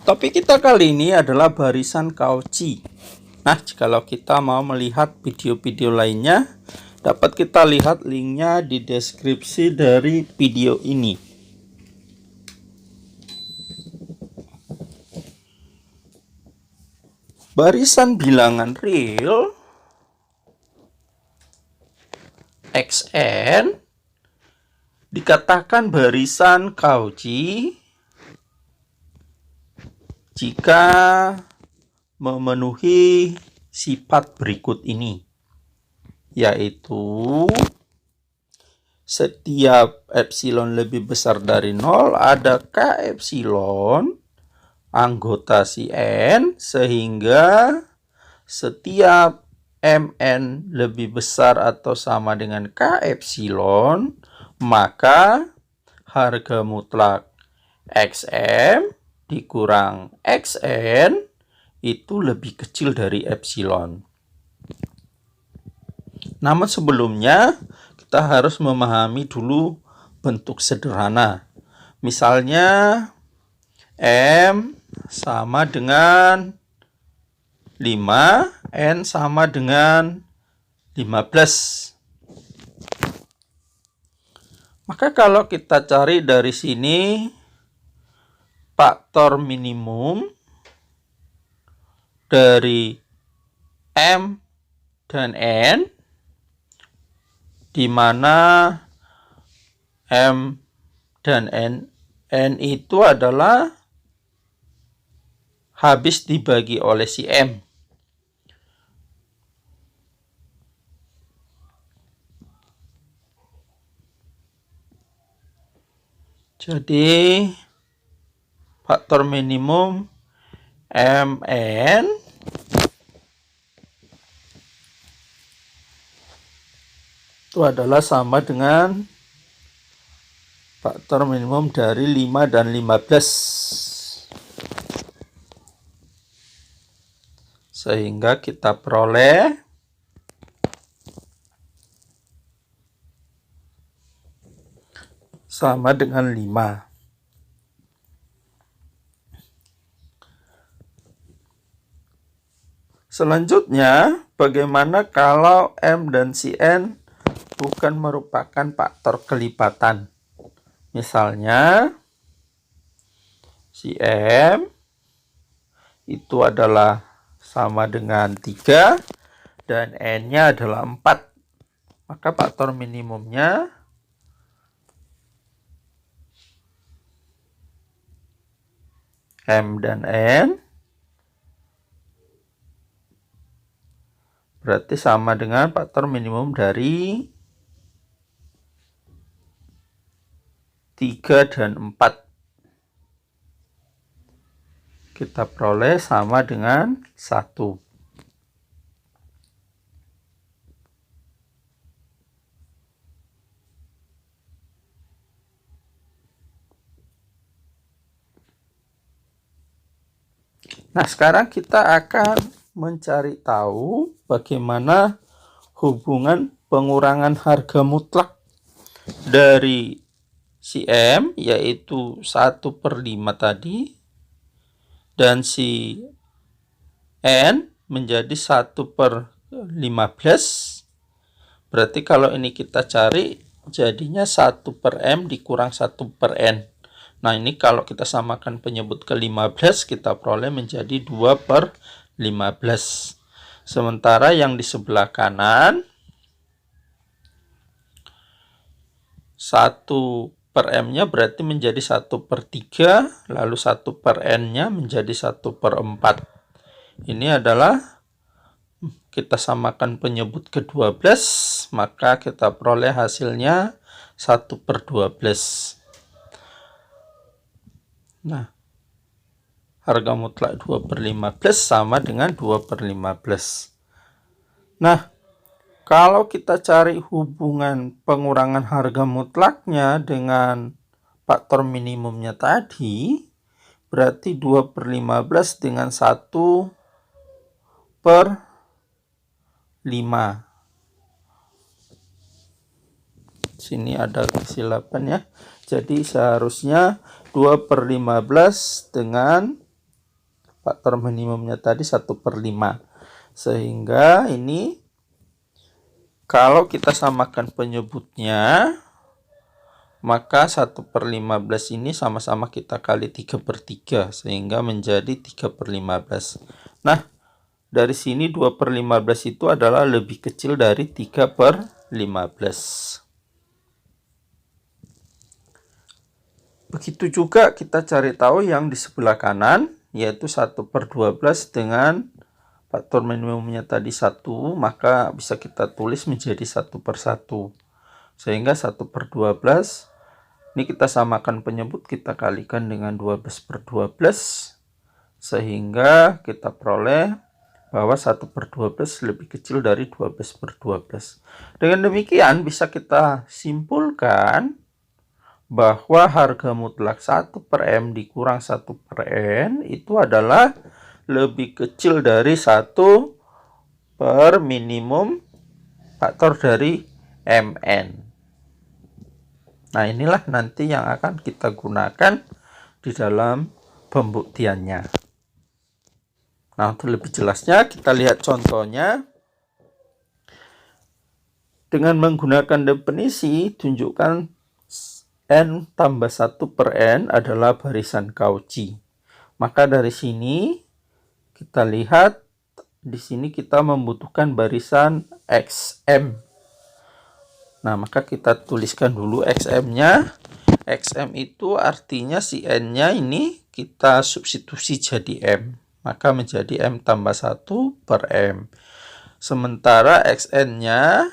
Topik kita kali ini adalah barisan Cauchy. Nah, jikalau kita mau melihat video-video lainnya, dapat kita lihat linknya di deskripsi dari video ini. Barisan bilangan real Xn dikatakan barisan Cauchy jika memenuhi sifat berikut ini, yaitu setiap epsilon lebih besar dari 0 ada K epsilon anggota si N, sehingga setiap Mn lebih besar atau sama dengan K epsilon, maka harga mutlak Xm dikurang Xn itu lebih kecil dari epsilon. Namun sebelumnya kita harus memahami dulu bentuk sederhana. Misalnya M sama dengan 5, N sama dengan 15. Maka kalau kita cari dari sini faktor minimum dari M dan N, di mana M dan N itu adalah habis dibagi oleh si M. Jadi faktor minimum Mn itu adalah sama dengan faktor minimum dari 5 dan 15. Sehingga kita peroleh sama dengan 5. Selanjutnya, bagaimana kalau M dan si N bukan merupakan faktor kelipatan? Misalnya, si M itu adalah sama dengan 3 dan N-nya adalah 4. Maka faktor minimumnya M dan N berarti sama dengan faktor minimum dari 3 dan 4. Kita peroleh sama dengan 1. Nah, sekarang kita akan mencari tahu bagaimana hubungan pengurangan harga mutlak dari si M, yaitu 1/5 tadi, dan si N menjadi 1/15. Berarti kalau ini kita cari, jadinya 1/M dikurang 1/N. Nah, ini kalau kita samakan penyebut ke 15, kita peroleh menjadi 2/15. Sementara yang di sebelah kanan, 1/M-nya berarti menjadi 1/3, lalu 1/N-nya menjadi 1/4. Ini adalah kita samakan penyebut ke 12, maka kita peroleh hasilnya 1/12. Nah, harga mutlak 2/15 sama dengan 2/15. Nah, kalau kita cari hubungan pengurangan harga mutlaknya dengan faktor minimumnya tadi, berarti 2/15 dengan 1/5. Sini ada kesilapan ya. Jadi seharusnya 2/15 dengan faktor minimumnya tadi 1/5. Sehingga ini kalau kita samakan penyebutnya, maka 1/15 ini sama-sama kita kali 3/3, sehingga menjadi 3/15. Nah, dari sini 2/15 itu adalah lebih kecil dari 3/15. Begitu juga kita cari tahu yang di sebelah kanan, yaitu 1/12 dengan faktor minimumnya tadi 1, maka bisa kita tulis menjadi 1/1. Sehingga 1/12, ini kita samakan penyebut, kita kalikan dengan 12/12. Sehingga kita peroleh bahwa 1/12 lebih kecil dari 12/12. Dengan demikian bisa kita simpulkan bahwa harga mutlak 1/m dikurang 1/n itu adalah lebih kecil dari 1 per minimum faktor dari mn. Nah, inilah nanti yang akan kita gunakan di dalam pembuktiannya. Nah, untuk lebih jelasnya kita lihat contohnya. Dengan menggunakan definisi, tunjukkan n tambah 1/n adalah barisan Cauchy. Maka dari sini kita lihat, di sini kita membutuhkan barisan XM. Nah, maka kita tuliskan dulu XM-nya. XM itu artinya si n-nya ini kita substitusi jadi m. Maka menjadi m tambah 1/m. Sementara XN-nya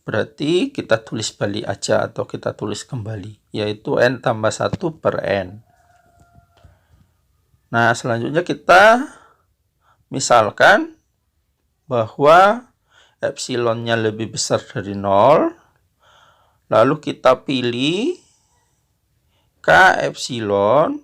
berarti kita tulis balik aja atau kita tulis kembali, yaitu n tambah 1/n. Nah, selanjutnya kita misalkan bahwa epsilonnya lebih besar dari 0. Lalu kita pilih K epsilon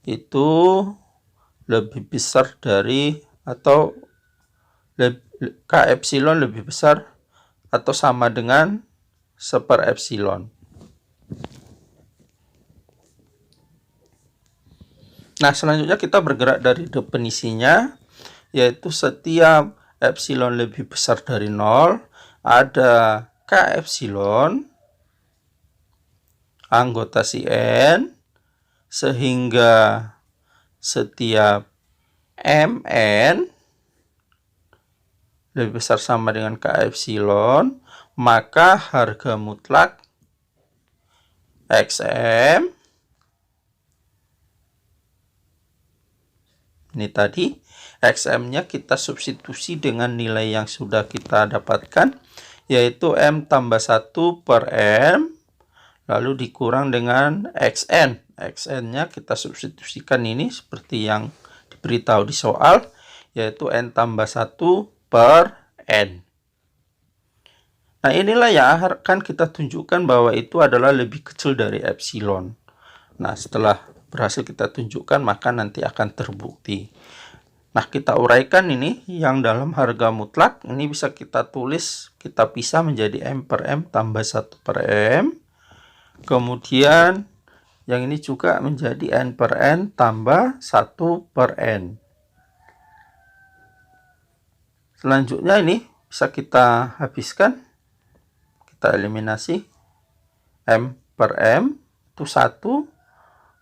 itu lebih besar dari atau K epsilon lebih besar atau sama dengan 1/epsilon. Nah, selanjutnya kita bergerak dari definisinya, yaitu setiap epsilon lebih besar dari 0, ada K epsilon anggota si n, sehingga setiap mn lebih besar sama dengan K epsilon, maka harga mutlak XM ini tadi, XM-nya kita substitusi dengan nilai yang sudah kita dapatkan, yaitu m tambah 1/m, lalu dikurang dengan XN. XN-nya kita substitusikan ini seperti yang diberitahu di soal, yaitu n tambah 1/n. Nah, inilah yang akan kita tunjukkan bahwa itu adalah lebih kecil dari epsilon. Nah, setelah berhasil kita tunjukkan, maka nanti akan terbukti. Nah, kita uraikan ini yang dalam harga mutlak, ini bisa kita tulis, kita pisah menjadi m/m tambah 1/m. Kemudian yang ini juga menjadi n/n tambah 1/n. Selanjutnya ini bisa kita habiskan, kita eliminasi. M/m itu 1,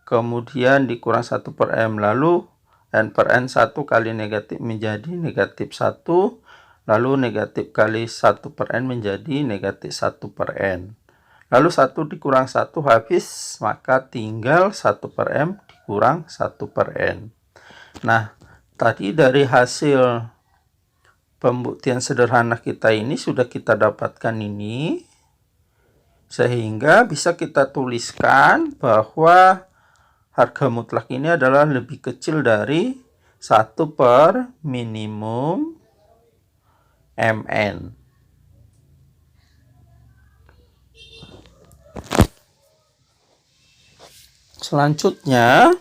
kemudian dikurang 1/m, lalu n/n 1 kali negatif menjadi negatif 1, lalu negatif kali 1/n menjadi negatif 1/n. Lalu 1 dikurang 1 habis, maka tinggal 1/m dikurang 1/n. Nah, tadi dari hasil pembuktian sederhana kita ini sudah kita dapatkan ini, sehingga bisa kita tuliskan bahwa harga mutlak ini adalah lebih kecil dari 1 per minimum mn. Selanjutnya,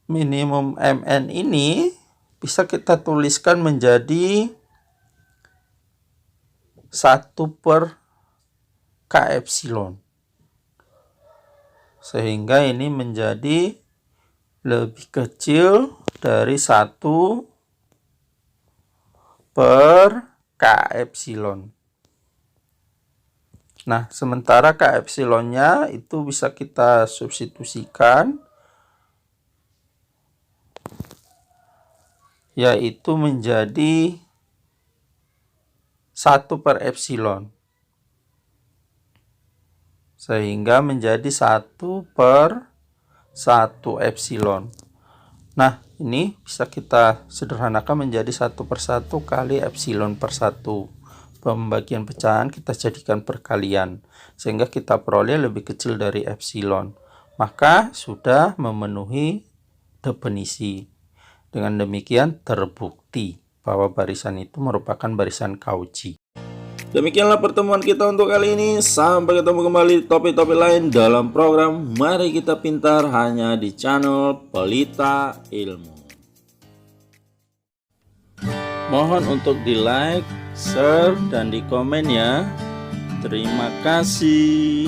minimum mn ini bisa kita tuliskan menjadi 1 per K epsilon. Sehingga ini menjadi lebih kecil dari 1 per K epsilon. Nah, sementara K epsilonnya itu bisa kita substitusikan, yaitu menjadi 1 per epsilon. Sehingga menjadi 1 per 1 epsilon. Nah, ini bisa kita sederhanakan menjadi 1 per 1 kali epsilon per 1. Pembagian pecahan kita jadikan perkalian, sehingga kita peroleh lebih kecil dari epsilon. Maka sudah memenuhi definisi. Dengan demikian terbukti bahwa barisan itu merupakan barisan Cauchy. Demikianlah pertemuan kita untuk kali ini. Sampai ketemu kembali di topik-topik lain dalam program Mari Kita Pintar hanya di channel Pelita Ilmu. Mohon untuk di like, share, dan di komen ya. Terima kasih.